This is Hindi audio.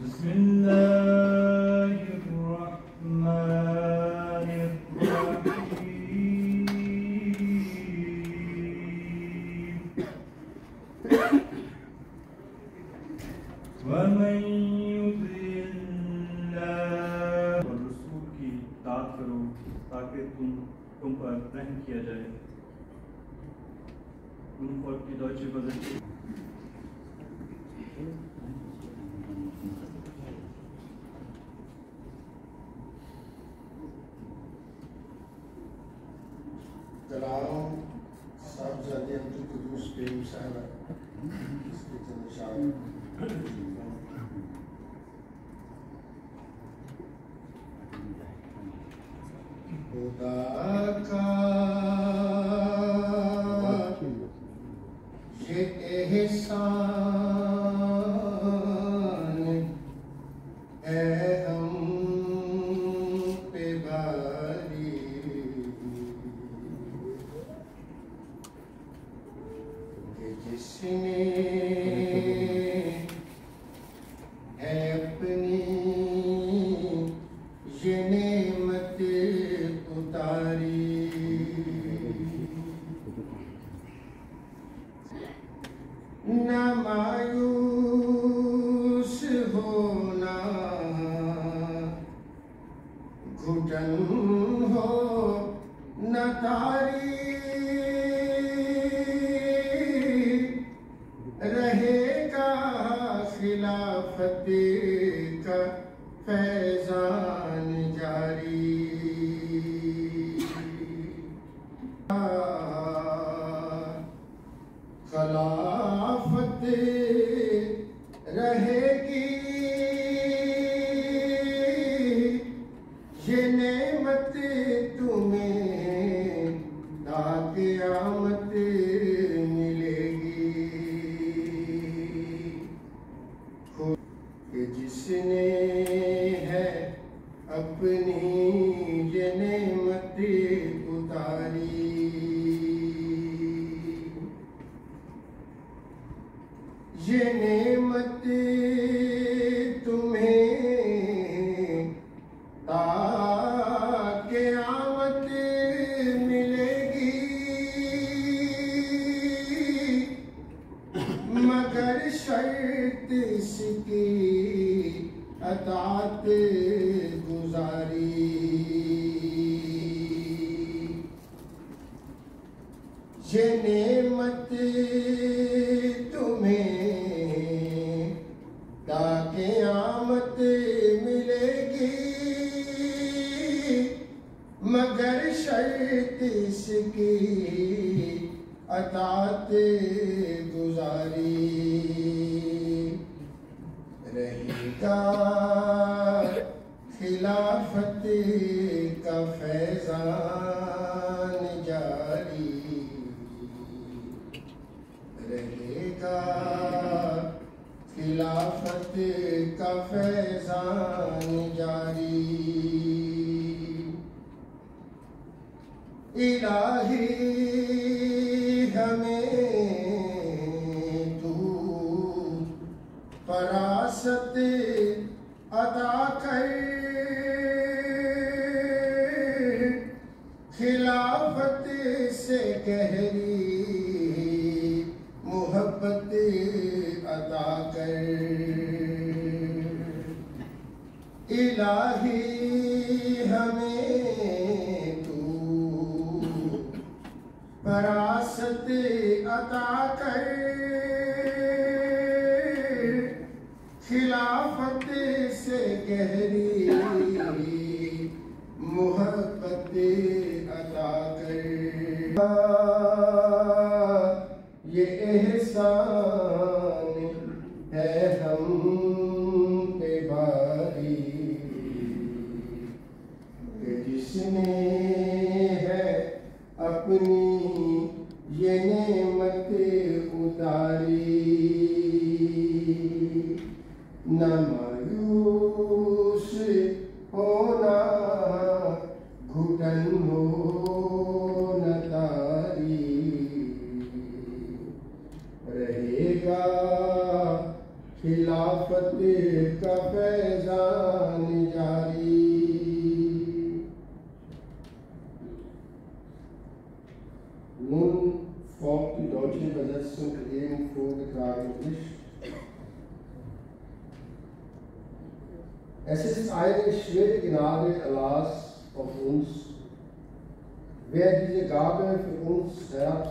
रसूल की इताअत करो ताकि तुम पर रहम किया जाए। Nun folgt die deutsche Übersetzung. Kalaam Sahibzade Abdul Qudus Karim Sahib इसके निशान खुदा का ये एहसान है हम पे भारी कि जिसने है अपनी ये नेमत उतारी। न मायूस होना घुटन हो न तारी रहेगा खिलाफत का फैजान जारी। खिलाफत रहेगी ये नेमत तुम्हें ता क़यामत मिलेगी। कि जिसने है अपनी ये नेमत उतारी ये नेमत तुम्हें ता क़यामत मिलेगी। मगर शर्त इसकी अतात गुजारी। ये नेमत तुम्हें ता क़यामत मिलेगी। मगर शर्त इसकी अतात गुजारी। रहेगा खिलाफत का फैजान जारी। रहेगा खिलाफत का फैजान जारी। इलाही हमें तू फरासत अता कर खिलाफत से गहरी मोहब्बत अता कर। इलाही हमें तू फरासत अता कर खिलाफत से गहरी मोहब्बत अता कर। ये एहसान है हम पे भारी कि जिसने है अपनी ये नेमत उतारी। न मायूस होना घुटन हो न तारी रहेगा खिलाफत का फैजान जारी। Nun folgt die deutsche Übersetzung eben vorgetragen ist. Es ist eine schwere Gnade Allahs auf uns, wer diese Gabe für uns herab